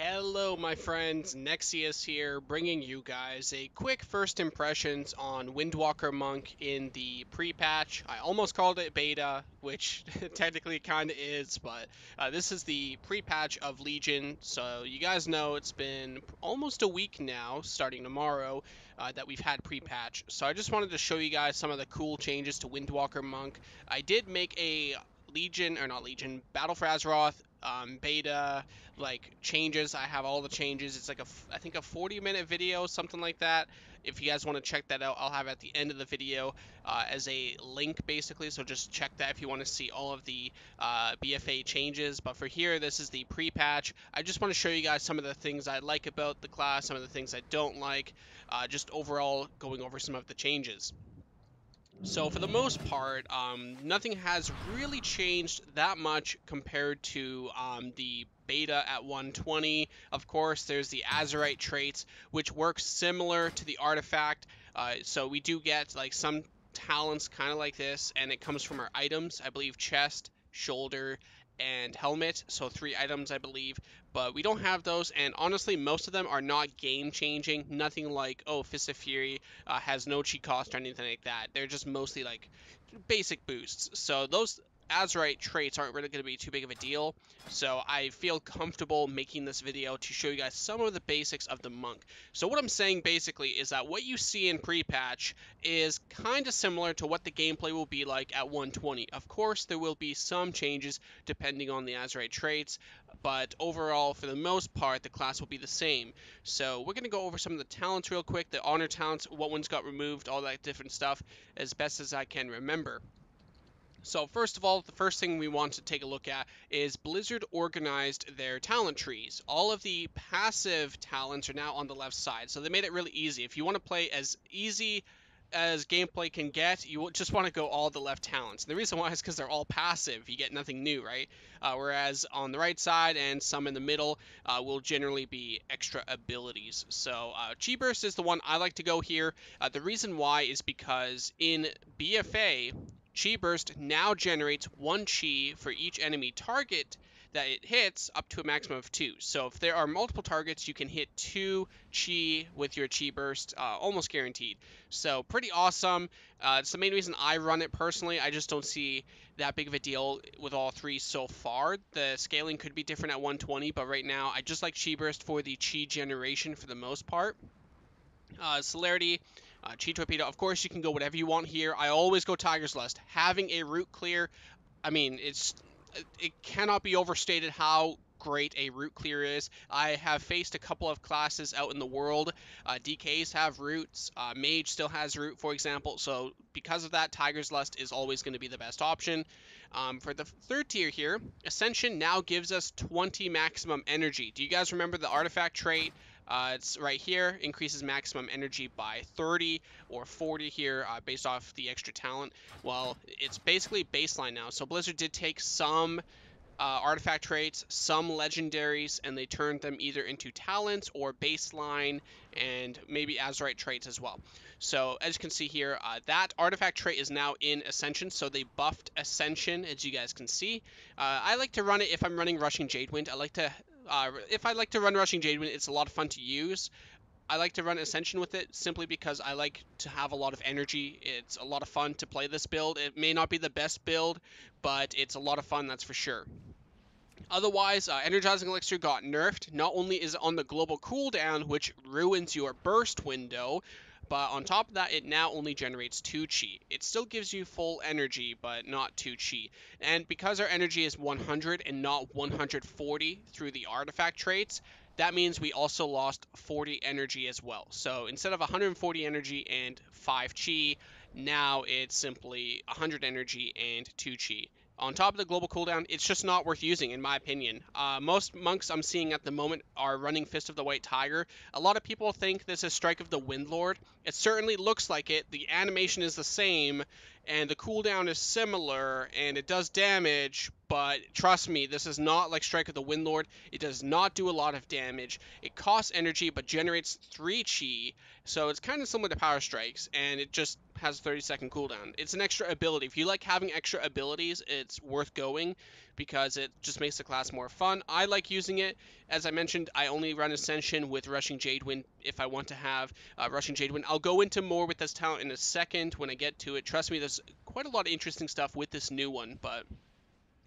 Hello, my friends. Nexius here, bringing you guys a quick first impressions on Windwalker Monk in the pre-patch. I almost called it beta, which technically kind of is, but this is the pre-patch of Legion. So you guys know it's been almost a week now, starting tomorrow, that we've had pre-patch. So I just wanted to show you guys some of the cool changes to Windwalker Monk. I did make a Battle for Azeroth beta changes. I have all the changes. It's like I think a 40-minute video, something like that. If you guys want to check that out, I'll have it at the end of the video as a link basically. So just check that if you want to see all of the BFA changes. But for here, this is the pre-patch. I just want to show you guys some of the things I like about the class, some of the things I don't like, just overall going over some of the changes. So for the most part, nothing has really changed that much compared to the beta at 120. Of course, there's the Azerite traits, which work similar to the artifact. So we do get like some talents kind of like this, and it comes from our items. I believe chest, shoulder, and helmet. So 3 items, I believe. But we don't have those, and honestly, most of them are not game-changing. Nothing like, oh, Fist of Fury has no cheat cost or anything like that. They're just mostly like basic boosts. So those Azerite traits aren't really going to be too big of a deal. So I feel comfortable making this video to show you guys some of the basics of the monk. So what I'm saying basically is that what you see in pre-patch is kind of similar to what the gameplay will be like at 120. Of course, there will be some changes depending on the Azerite traits, but overall, for the most part, the class will be the same. So we're going to go over some of the talents real quick, the honor talents, what ones got removed, all that different stuff, as best as I can remember. So first of all, the first thing we want to take a look at is Blizzard organized their talent trees. All of the passive talents are now on the left side, so they made it really easy. If you want to play as easy as gameplay can get, you just want to go all the left talents. The reason why is because they're all passive. You get nothing new, right? Whereas on the right side and some in the middle will generally be extra abilities. So Chi Burst is the one I like to go here. The reason why is because in BFA, Chi Burst now generates 1 Chi for each enemy target that it hits, up to a maximum of 2. So if there are multiple targets, you can hit 2 Chi with your Chi Burst, almost guaranteed. So pretty awesome. It's the main reason I run it personally. I just don't see that big of a deal with all 3 so far. The scaling could be different at 120, but right now I just like Chi Burst for the Chi generation for the most part. Celerity, Chi Torpedo. Of course, you can go whatever you want here. I always go Tiger's Lust. Having a root clear, I mean, it cannot be overstated how great a root clear is. I have faced a couple of classes out in the world. DKs have roots. Mage still has root, for example. So because of that, Tiger's Lust is always going to be the best option. For the third tier here, Ascension now gives us 20 maximum energy. Do you guys remember the artifact trait? It's right here, increases maximum energy by 30 or 40 here based off the extra talent. Well, it's basically baseline now. So Blizzard did take some artifact traits, some legendaries, and they turned them either into talents or baseline and maybe Azerite traits as well. So as you can see here, that artifact trait is now in Ascension, so they buffed Ascension, as you guys can see. I like to run it if I'm running Rushing Jadewind. If I like to run Rushing Jadewind, it's a lot of fun to use. I like to run Ascension with it simply because I like to have a lot of energy. It's a lot of fun to play this build. It may not be the best build, but it's a lot of fun, that's for sure. Otherwise, Energizing Elixir got nerfed. Not only is it on the global cooldown, which ruins your burst window, but on top of that, it now only generates 2 Chi. It still gives you full energy, but not 2 Chi. And because our energy is 100 and not 140 through the artifact traits, that means we also lost 40 energy as well. So instead of 140 energy and 5 Chi, now it's simply 100 energy and 2 Chi. On top of the global cooldown, it's just not worth using, in my opinion. Most monks I'm seeing at the moment are running Fist of the White Tiger. A lot of people think this is Strike of the Windlord. It certainly looks like it. The animation is the same, and the cooldown is similar, and it does damage, but trust me, this is not like Strike of the Windlord. It does not do a lot of damage. It costs energy, but generates 3 Chi, so it's kind of similar to Power Strikes, and it just has a 30-second cooldown. It's an extra ability. If you like having extra abilities, it's worth going, because it just makes the class more fun. I like using it. As I mentioned, I only run Ascension with Rushing Jadewind if I want to have Rushing Jadewind. I'll go into more with this talent in a second when I get to it. Trust me, there's quite a lot of interesting stuff with this new one, but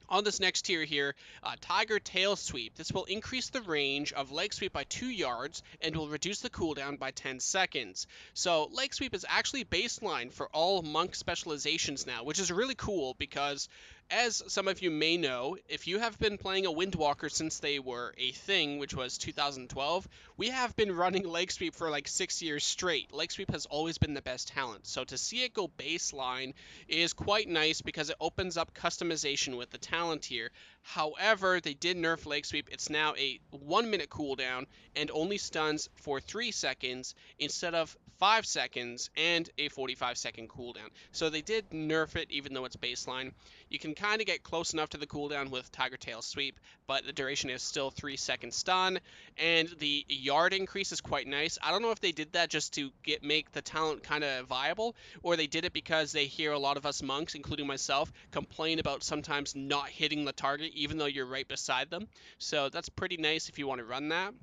on this next tier here, Tiger Tail Sweep. This will increase the range of Leg Sweep by 2 yards and will reduce the cooldown by 10 seconds. So Leg Sweep is actually baseline for all monk specializations now, which is really cool because, as some of you may know, if you have been playing a Windwalker since they were a thing, which was 2012, we have been running Leg Sweep for like 6 years straight. Leg Sweep has always been the best talent, so to see it go baseline is quite nice because it opens up customization with the talent here. However, they did nerf Leg Sweep. It's now a 1-minute cooldown and only stuns for 3 seconds instead of 5 seconds and a 45-second cooldown. So they did nerf it even though it's baseline. You can kind of get close enough to the cooldown with Tiger Tail Sweep, but the duration is still 3-second stun, and the yard increase is quite nice. I don't know if they did that just to make the talent kind of viable, or they did it because they hear a lot of us monks, including myself, complain about sometimes not hitting the target even though you're right beside them. So that's pretty nice if you want to run that.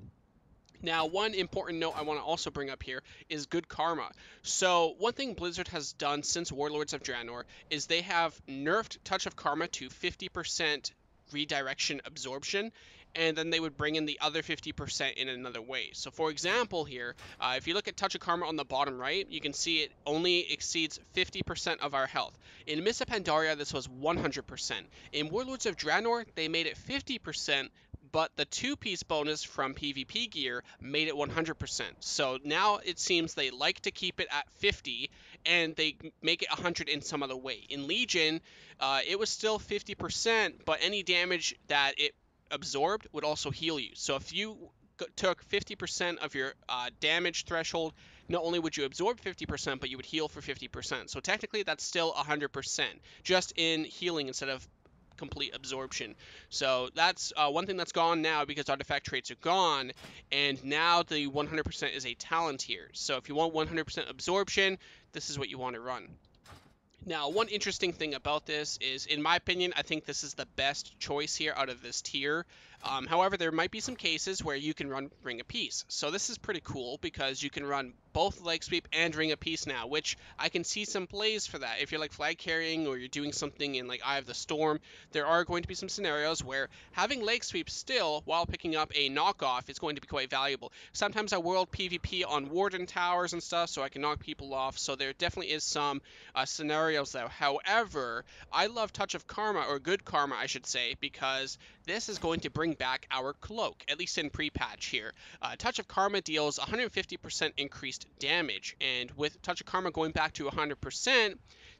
Now, one important note I want to also bring up here is good karma. So, one thing Blizzard has done since Warlords of Draenor is they have nerfed Touch of Karma to 50% redirection absorption, and then they would bring in the other 50% in another way. So, for example here, if you look at Touch of Karma on the bottom right, you can see it only exceeds 50% of our health. In Mists of Pandaria, this was 100%. In Warlords of Draenor, they made it 50%, but the 2-piece bonus from PvP gear made it 100%. So now it seems they like to keep it at 50, and they make it 100 in some other way. In Legion, it was still 50%, but any damage that it absorbed would also heal you. So if you took 50% of your damage threshold, not only would you absorb 50%, but you would heal for 50%. So technically that's still 100%, just in healing instead of complete absorption. So that's one thing that's gone now because artifact traits are gone, and now the 100% is a talent here. So if you want 100% absorption, this is what you want to run. Now, one interesting thing about this is, in my opinion, I think this is the best choice here out of this tier. However, there might be some cases where you can run Ring of Peace. So this is pretty cool because you can run both Leg Sweep and Ring of Peace now, which I can see some plays for that. If you're like flag carrying or you're doing something in like Eye of the Storm, there are going to be some scenarios where having Leg Sweep still while picking up a knockoff is going to be quite valuable. Sometimes I world PvP on Warden Towers and stuff so I can knock people off, so there definitely is some scenarios though. However, I love Touch of Karma, or Good Karma I should say, because this is going to bring back our cloak, at least in pre-patch here. Touch of Karma deals 150% increased damage, and with Touch of Karma going back to 100%,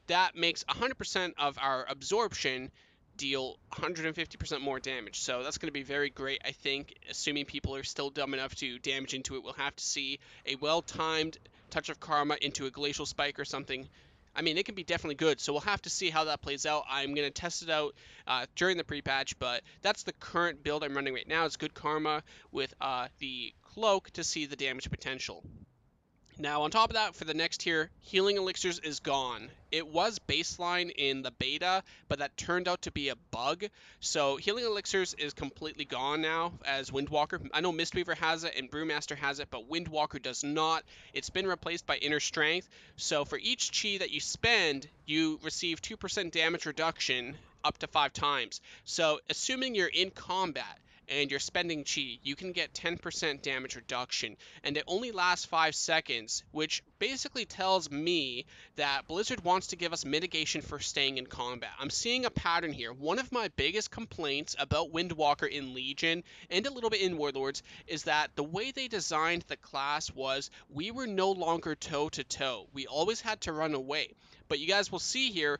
that makes 100% of our absorption deal 150% more damage. So that's going to be very great, I think. Assuming people are still dumb enough to damage into it, we'll have to see a well-timed Touch of Karma into a Glacial Spike or something. I mean, it can be definitely good, so we'll have to see how that plays out. I'm going to test it out during the pre-patch, but that's the current build I'm running right now. It's Good Karma with the Cloak to see the damage potential. Now, on top of that, for the next tier, Healing Elixirs is gone. It was baseline in the beta, but that turned out to be a bug. So Healing Elixirs is completely gone now as Windwalker. I know Mistweaver has it and Brewmaster has it, but Windwalker does not. It's been replaced by Inner Strength. So for each chi that you spend, you receive 2% damage reduction up to 5 times. So assuming you're in combat and you're spending chi, you can get 10% damage reduction, and it only lasts 5 seconds, which basically tells me that Blizzard wants to give us mitigation for staying in combat. I'm seeing a pattern here. One of my biggest complaints about Windwalker in Legion, and a little bit in Warlords, is that the way they designed the class was we were no longer toe-to-toe. We always had to run away. But you guys will see here,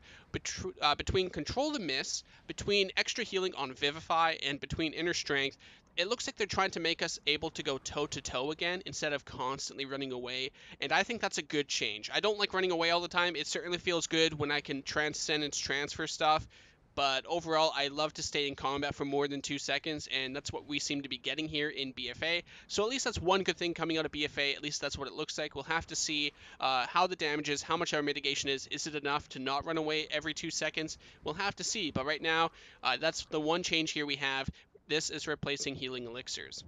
between Control the Mist, between extra healing on Vivify, and between Inner Strength, it looks like they're trying to make us able to go toe-to-toe again instead of constantly running away, and I think that's a good change. I don't like running away all the time. It certainly feels good when I can Transcendence transfer stuff, but overall, I love to stay in combat for more than 2 seconds, and that's what we seem to be getting here in BFA. So at least that's one good thing coming out of BFA. At least that's what it looks like. We'll have to see how the damage is, how much our mitigation is. Is it enough to not run away every 2 seconds? We'll have to see. But right now, that's the one change here we have. This is replacing healing elixirs.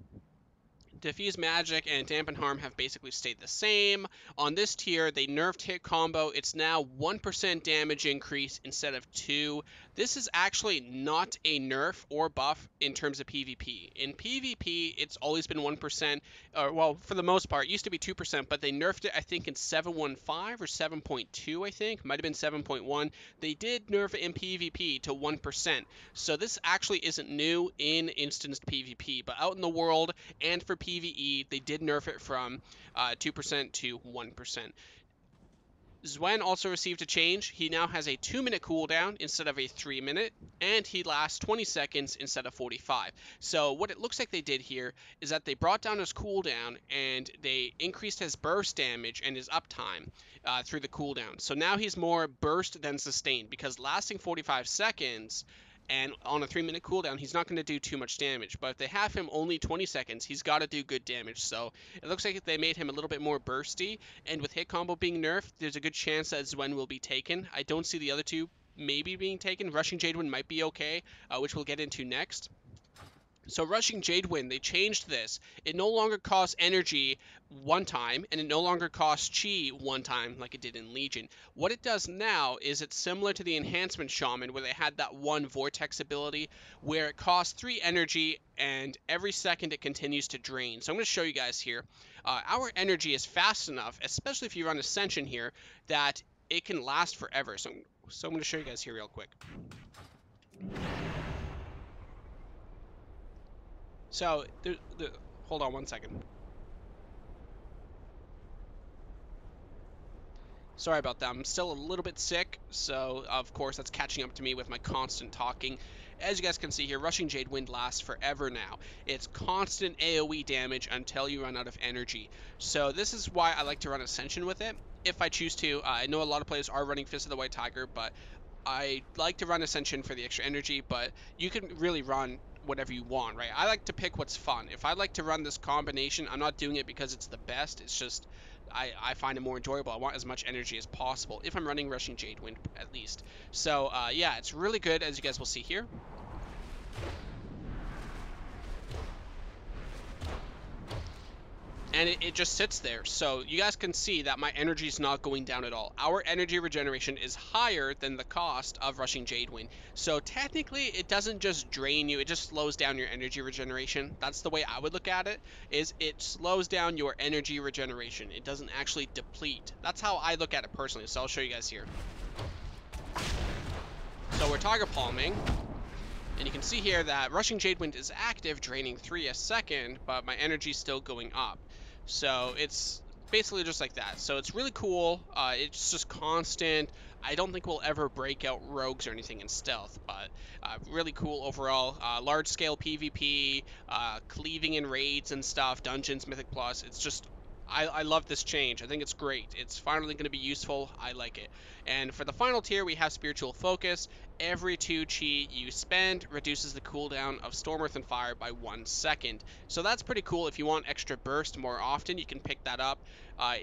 Diffuse Magic and Dampen Harm have basically stayed the same. On this tier, they nerfed hit combo. It's now 1% damage increase instead of 2. This is actually not a nerf or buff in terms of PvP. In PvP, it's always been 1%, or well, for the most part, it used to be 2%, but they nerfed it, I think, in 7.15 or 7.2, I think. Might have been 7.1. They did nerf it in PvP to 1%. So this actually isn't new in instanced PvP, but out in the world and for PvE, they did nerf it from 2% to 1%. Zwen also received a change. He now has a 2-minute cooldown instead of a 3-minute, and he lasts 20 seconds instead of 45. So what it looks like they did here is that they brought down his cooldown and they increased his burst damage and his uptime through the cooldown. So now he's more burst than sustained, because lasting 45 seconds and on a 3-minute cooldown, he's not going to do too much damage. But if they have him only 20 seconds, he's got to do good damage. So it looks like they made him a little bit more bursty. And with hit combo being nerfed, there's a good chance that Zwen will be taken. I don't see the other two maybe being taken. Rushing Jadewind might be okay, which we'll get into next. So Rushing Jadewind, they changed this. It no longer costs energy one time, and it no longer costs chi one time like it did in Legion. What it does now is it's similar to the Enhancement Shaman, where they had that one Vortex ability, where it costs 3 energy, and every second it continues to drain. So I'm going to show you guys here. Our energy is fast enough, especially if you run Ascension here, that it can last forever. So I'm going to show you guys here real quick. So, hold on one second. Sorry about that. I'm still a little bit sick, so of course that's catching up to me with my constant talking. As you guys can see here, Rushing Jadewind lasts forever now. It's constant AoE damage until you run out of energy. So this is why I like to run Ascension with it, if I choose to. I know a lot of players are running Fist of the White Tiger, but I like to run Ascension for the extra energy, but you can really run whatever you want, right? I like to pick what's fun. If I like to run this combination, I'm not doing it because it's the best. It's just I find it more enjoyable. I want as much energy as possible if I'm running Rushing Jadewind, at least. So yeah, it's really good, as you guys will see here. And it just sits there. So you guys can see that my energy is not going down at all. Our energy regeneration is higher than the cost of Rushing Jadewind. So technically, it doesn't just drain you, it just slows down your energy regeneration. That's the way I would look at it, is it slows down your energy regeneration. It doesn't actually deplete. That's how I look at it personally, so I'll show you guys here. So we're Tiger Palming. And you can see here that Rushing Jadewind is active, draining 3 a second, but my energy is still going up. So it's basically just like that. So it's really cool. It's just constant. I don't think we'll ever break out rogues or anything in stealth, but really cool overall. Large-scale PvP, cleaving in raids and stuff, dungeons, Mythic Plus. It's just, I love this change. I think it's great. It's finally going to be useful. I like it. And for the final tier, we have Spiritual Focus. Every 2 chi you spend reduces the cooldown of Storm, Earth, and Fire by 1 second. So that's pretty cool. If you want extra burst more often, you can pick that up.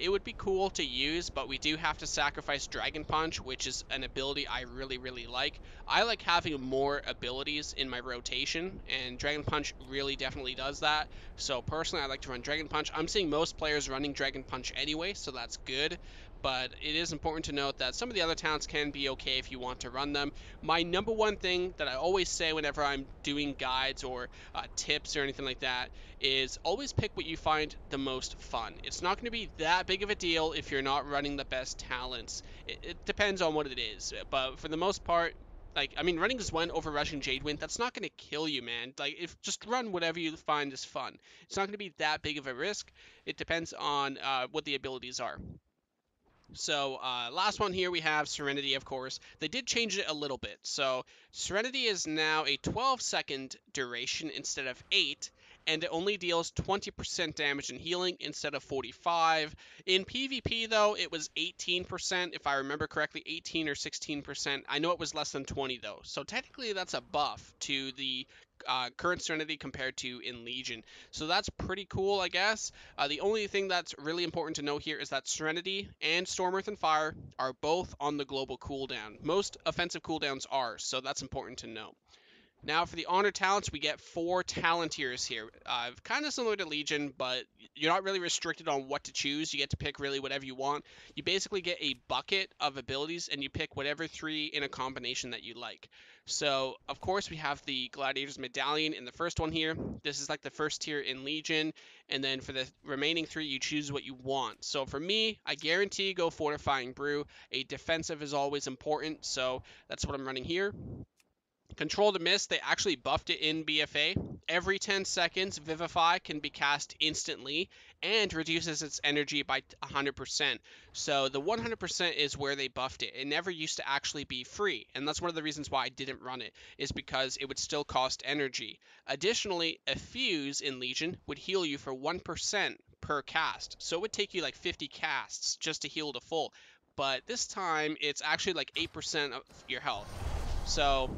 It would be cool to use, but we do have to sacrifice Dragon Punch, which is an ability I really, really like. I like having more abilities in my rotation, and Dragon Punch really definitely does that. So personally, I like to run Dragon Punch. I'm seeing most players running Dragon Punch anyway, so that's good. But it is important to note that some of the other talents can be okay if you want to run them. My number one thing that I always say whenever I'm doing guides or tips or anything like that is always pick what you find the most fun. It's not going to be that big of a deal if you're not running the best talents. It depends on what it is, but for the most part, like, I mean, running Zwen over Rushing Jadewind, that's not going to kill you, man. Like, just run whatever you find is fun. It's not going to be that big of a risk. It depends on what the abilities are. So last one here we have Serenity, of course. They did change it a little bit. So Serenity is now a 12-second duration instead of 8, and it only deals 20% damage and healing instead of 45. In PvP though, it was 18%, if I remember correctly, 18 or 16%. I know it was less than 20 though, so technically that's a buff to the current Serenity compared to in Legion. So that's pretty cool, I guess. The only thing that's really important to know here is that Serenity and Storm, Earth, and Fire are both on the global cooldown. Most offensive cooldowns are, so that's important to know. Now for the honor talents, we get 4 talent tiers here. Kind of similar to Legion, but you're not really restricted on what to choose. You get to pick really whatever you want. You basically get a bucket of abilities, and you pick whatever 3 in a combination that you like. So, of course, we have the Gladiator's Medallion in the first one here. This is like the first tier in Legion, and then for the remaining 3, you choose what you want. So for me, I guarantee go Fortifying Brew. A defensive is always important, so that's what I'm running here. Control the Mist, they actually buffed it in BFA. Every 10 seconds, Vivify can be cast instantly and reduces its energy by 100%. So the 100% is where they buffed it. It never used to actually be free, and that's one of the reasons why I didn't run it, is because it would still cost energy. Additionally, a Fuse in Legion would heal you for 1% per cast, so it would take you like 50 casts just to heal to full. But this time, it's actually like 8% of your health. So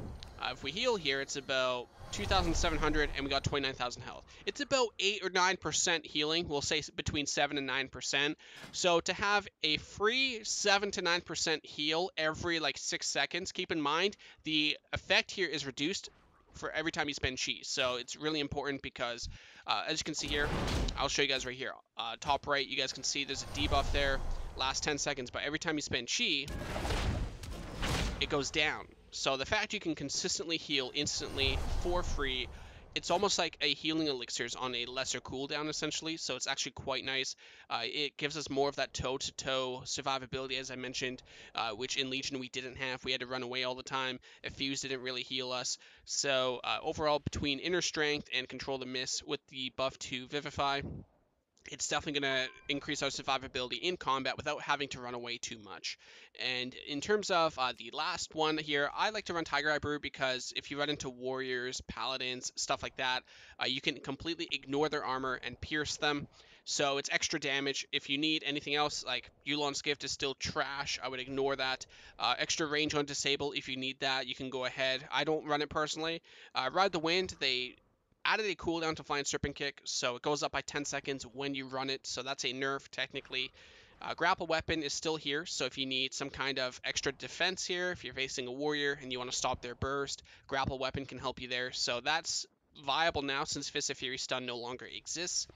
if we heal here, it's about 2,700, and we got 29,000 health. It's about 8 or 9% healing. We'll say between 7 and 9%. So to have a free 7 to 9% heal every like 6 seconds, keep in mind the effect here is reduced for every time you spend chi. So it's really important because, as you can see here, I'll show you guys right here. Top right, you guys can see there's a debuff there, last 10 seconds, but every time you spend chi, it goes down. So the fact you can consistently heal instantly for free, it's almost like a healing elixirs on a lesser cooldown essentially, so it's actually quite nice. It gives us more of that toe-to-toe survivability, as I mentioned, which in Legion we didn't have. We had to run away all the time. A Fuse didn't really heal us. So overall, between Inner Strength and Control the Mist with the buff to Vivify, it's definitely going to increase our survivability in combat without having to run away too much. And in terms of the last one here, I like to run Tiger Eye Brew because if you run into warriors, paladins, stuff like that, you can completely ignore their armor and pierce them. So it's extra damage. If you need anything else, like Yulon's Gift is still trash, I would ignore that. Extra range on Disable, if you need that, you can go ahead. I don't run it personally. Ride the Wind, they added a cooldown to Flying Serpent Kick, so it goes up by 10 seconds when you run it, so that's a nerf technically. Grapple Weapon is still here, so if you need some kind of extra defense here, if you're facing a warrior and you want to stop their burst, Grapple Weapon can help you there, so that's viable now since Fist of Fury stun no longer exists.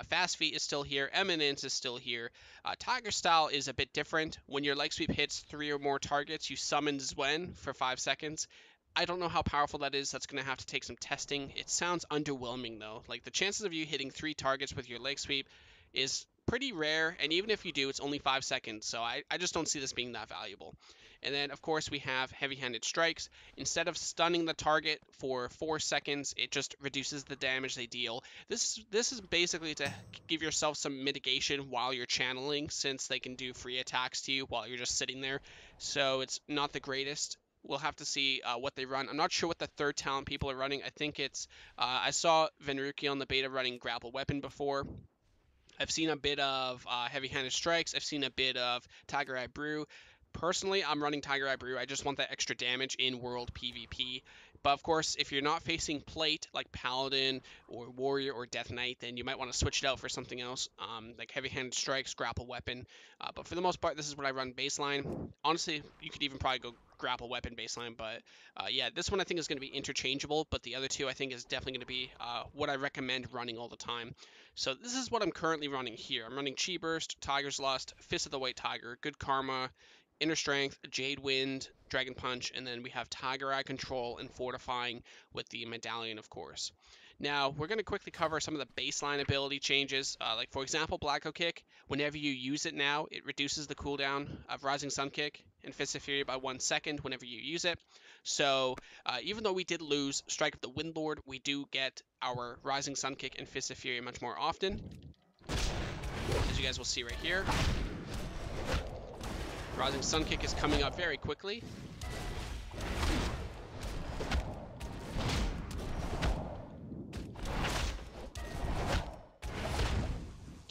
Fast Feet is still here, Eminence is still here. Tiger Style is a bit different. When your leg sweep hits 3 or more targets, you summon Zwen for 5 seconds. I don't know how powerful that is. That's going to have to take some testing. It sounds underwhelming, though. Like, the chances of you hitting 3 targets with your leg sweep is pretty rare, and even if you do, it's only 5 seconds, so I just don't see this being that valuable. And then, of course, we have Heavy-Handed Strikes. Instead of stunning the target for 4 seconds, it just reduces the damage they deal. This is basically to give yourself some mitigation while you're channeling, since they can do free attacks to you while you're just sitting there. So it's not the greatest. We'll have to see what they run. I'm not sure what the third talent people are running. I think it's... I saw Venruki on the beta running Grapple Weapon before. I've seen a bit of Heavy-Handed Strikes. I've seen a bit of Tiger Eye Brew. Personally, I'm running Tiger Eye Brew. I just want that extra damage in World PvP. But of course, if you're not facing plate like Paladin or Warrior or Death Knight, then you might want to switch it out for something else, like Heavy-Handed Strikes, Grapple Weapon. But for the most part, this is what I run baseline. Honestly, you could even probably go Grapple Weapon baseline, but yeah, this one I think is going to be interchangeable, but the other two I think is definitely going to be what I recommend running all the time. So this is what I'm currently running here. I'm running Chi Burst, Tiger's Lust, Fist of the White Tiger, Good Karma, Inner Strength, Jade Wind, Dragon Punch, and then we have Tiger Eye Control and Fortifying with the Medallion, of course. Now, we're going to quickly cover some of the baseline ability changes. Like, for example, Blacko Kick. Whenever you use it now, it reduces the cooldown of Rising Sun Kick and Fist of Fury by 1 second whenever you use it. So, even though we did lose Strike of the Windlord, we do get our Rising Sun Kick and Fist of Fury much more often, as you guys will see right here. Rising Sun Kick is coming up very quickly.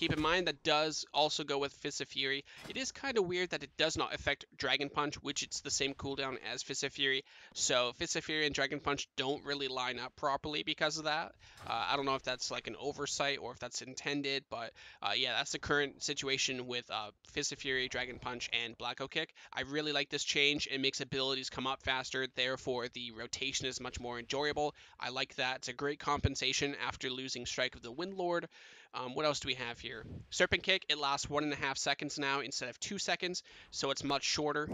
Keep in mind that does also go with Fist of Fury. It is kind of weird that it does not affect Dragon Punch, which it's the same cooldown as Fist of Fury. So Fist of Fury and Dragon Punch don't really line up properly because of that. I don't know if that's like an oversight or if that's intended, but yeah, that's the current situation with Fist of Fury, Dragon Punch, and Black Oak Kick. I really like this change. It makes abilities come up faster, therefore the rotation is much more enjoyable. I like that. It's a great compensation after losing Strike of the Windlord. What else do we have here? Serpent Kick, it lasts 1.5 seconds now instead of 2 seconds, so it's much shorter.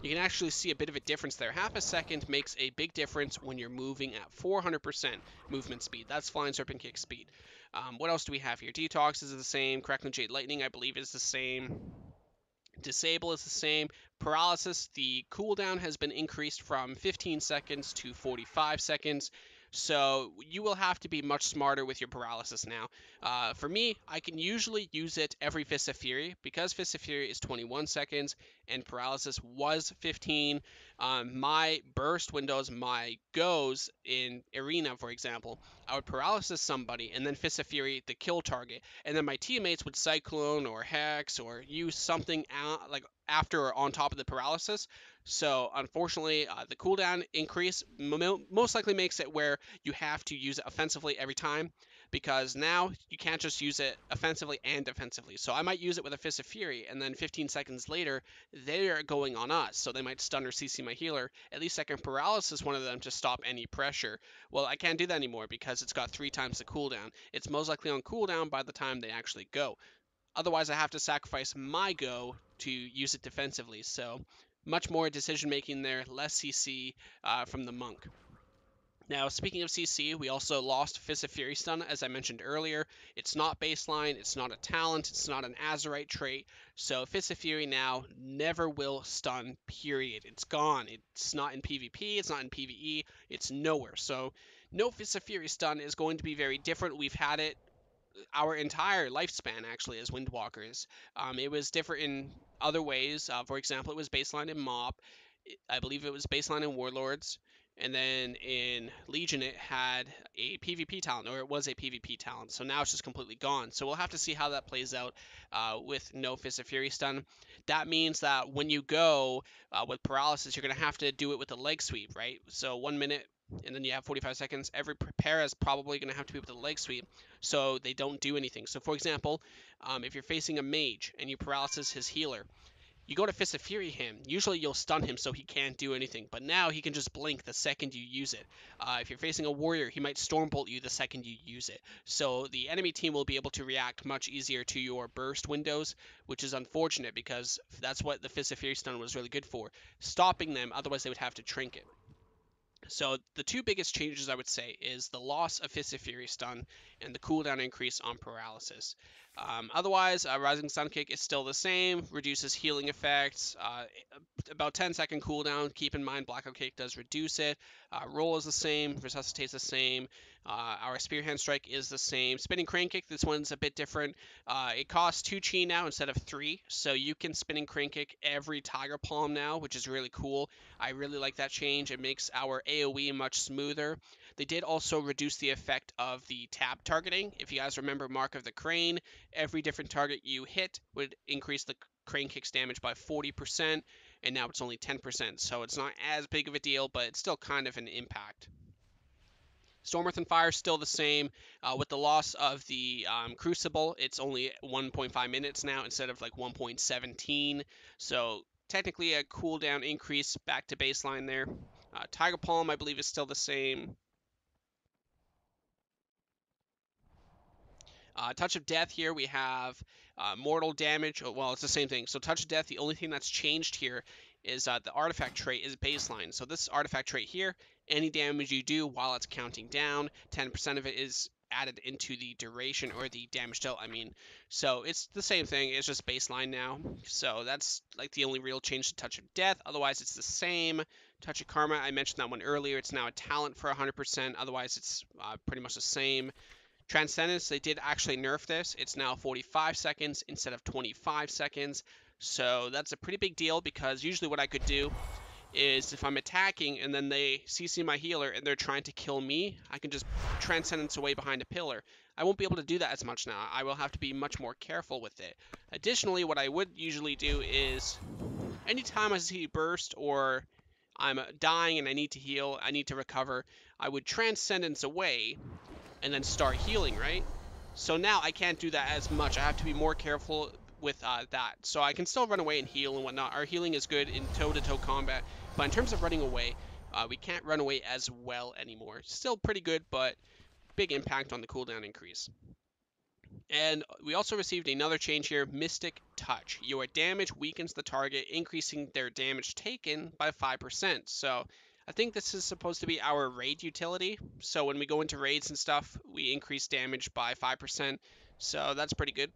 You can actually see a bit of a difference there. Half a second makes a big difference when you're moving at 400% movement speed. That's Flying Serpent Kick speed. What else do we have here? Detox is the same. Crackling Jade Lightning, I believe, is the same. Disable is the same. Paralysis, the cooldown has been increased from 15 seconds to 45 seconds. So you will have to be much smarter with your paralysis now. For me, I can usually use it every Fist of Fury. Because Fist of Fury is 21 seconds and paralysis was 15, my burst windows, my goes in Arena, for example, I would paralysis somebody and then Fist of Fury the kill target. And then my teammates would Cyclone or Hex or use something out, like after or on top of the paralysis. So unfortunately, the cooldown increase most likely makes it where you have to use it offensively every time, because now you can't just use it offensively and defensively. So I might use it with a Fist of Fury, and then 15 seconds later, they're going on us. So they might stun or CC my healer. At least I can paralysis one of them to stop any pressure. Well, I can't do that anymore because it's got 3 times the cooldown. It's most likely on cooldown by the time they actually go. Otherwise, I have to sacrifice my go to use it defensively. So much more decision making there, less CC from the monk. Now, speaking of CC, we also lost Fist of Fury stun, as I mentioned earlier. It's not baseline, it's not a talent, it's not an Azerite trait. So Fist of Fury now never will stun, period. It's gone. It's not in PvP, it's not in PvE, it's nowhere. So no Fist of Fury stun is going to be very different. We've had it our entire lifespan, actually, as Windwalkers. It was different in other ways. For example, it was baseline in Mob. I believe it was baseline in Warlords. And then in Legion, it had a PvP talent, or it was a PvP talent. So now it's just completely gone. So we'll have to see how that plays out with no Fist of Fury stun. That means that when you go with paralysis, you're going to have to do it with a leg sweep, right? So 1 minute, and then you have 45 seconds. Every prepare is probably going to have to be with a leg sweep, so they don't do anything. So for example, if you're facing a mage and you paralysis his healer, you go to Fist of Fury him. Usually you'll stun him so he can't do anything, but now he can just blink the second you use it. If you're facing a warrior, he might Stormbolt you the second you use it. So the enemy team will be able to react much easier to your burst windows, which is unfortunate because that's what the Fist of Fury stun was really good for, stopping them. Otherwise they would have to trinket. So the 2 biggest changes, I would say, is the loss of Fist of Fury stun and the cooldown increase on paralysis. Otherwise, Rising Sun Kick is still the same, reduces healing effects, about 10-second cooldown. Keep in mind, Black Oak Kick does reduce it. Roll is the same, Resuscitate's the same. Our Spear Hand Strike is the same. Spinning Crane Kick, this one's a bit different. It costs 2 chi now instead of 3, so you can Spinning Crane Kick every Tiger Palm now, which is really cool. I really like that change. It makes our AoE much smoother. They did also reduce the effect of the tab targeting. If you guys remember Mark of the Crane, every different target you hit would increase the Crane Kick's damage by 40%, and now it's only 10%, so it's not as big of a deal, but it's still kind of an impact. Storm, Earth, and Fire is still the same. With the loss of the Crucible, it's only 1.5 minutes now instead of like 1.17. So technically a cooldown increase back to baseline there. Tiger Palm, I believe, is still the same. Touch of Death here, we have mortal damage. Well, it's the same thing. So Touch of Death, the only thing that's changed here is the artifact trait is baseline. So this artifact trait here, any damage you do while it's counting down, 10% of it is added into the duration, or the damage dealt, I mean. So it's the same thing, it's just baseline now. So that's like the only real change to Touch of Death. Otherwise, it's the same. Touch of Karma, I mentioned that one earlier. It's now a talent for 100%. Otherwise, it's pretty much the same. Transcendence, they did actually nerf this. It's now 45 seconds instead of 25 seconds. So that's a pretty big deal, because usually what I could do is if I'm attacking and then they CC my healer and they're trying to kill me, I can just Transcendence away behind a pillar. I won't be able to do that as much now. I will have to be much more careful with it. Additionally, what I would usually do is anytime I see burst or I'm dying and I need to heal, I need to recover, I would Transcendence away and then start healing, right? So now I can't do that as much. I have to be more careful with that. So I can still run away and heal and whatnot. Our healing is good in toe-to-toe combat, but in terms of running away, we can't run away as well anymore. Still pretty good, but big impact on the cooldown increase. And we also received another change here, Mystic Touch. Your damage weakens the target, increasing their damage taken by 5%. So I think this is supposed to be our raid utility. So when we go into raids and stuff, we increase damage by 5%. So that's pretty good.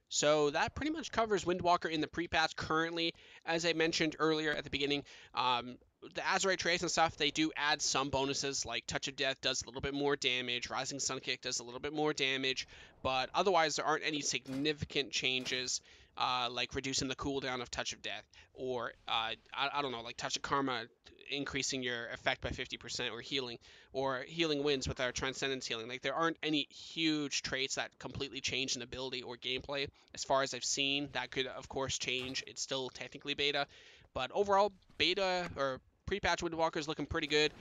So that pretty much covers Windwalker in the pre-patch currently. As I mentioned earlier at the beginning, the Azerite traits and stuff, they do add some bonuses, like Touch of Death does a little bit more damage, Rising Sun Kick does a little bit more damage, but otherwise there aren't any significant changes, like reducing the cooldown of Touch of Death, or I don't know, like Touch of Karma increasing your effect by 50%, or healing winds with our Transcendence healing. Like there aren't any huge traits that completely change in ability or gameplay. As far as I've seen, that could of course change. It's still technically beta, but overall, beta or pre-patch Windwalker is looking pretty good.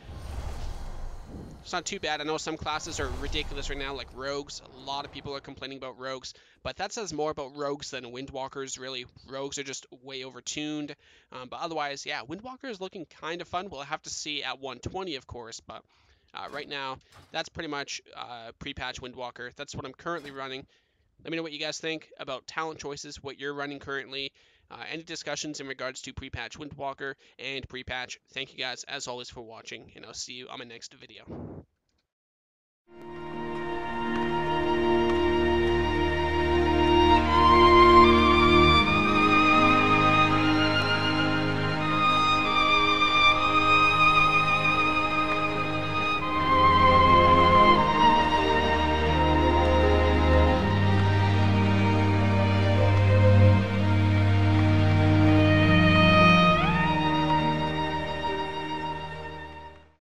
It's not too bad. I know some classes are ridiculous right now, like Rogues. A lot of people are complaining about Rogues, but that says more about Rogues than Windwalkers, really. Rogues are just way overtuned. But otherwise, yeah, Windwalker is looking kind of fun. We'll have to see at 120, of course, but right now, that's pretty much pre-patch Windwalker. That's what I'm currently running. Let me know what you guys think about talent choices, what you're running currently, any discussions in regards to pre-patch Windwalker and pre-patch. Thank you guys, as always, for watching, and I'll see you on my next video.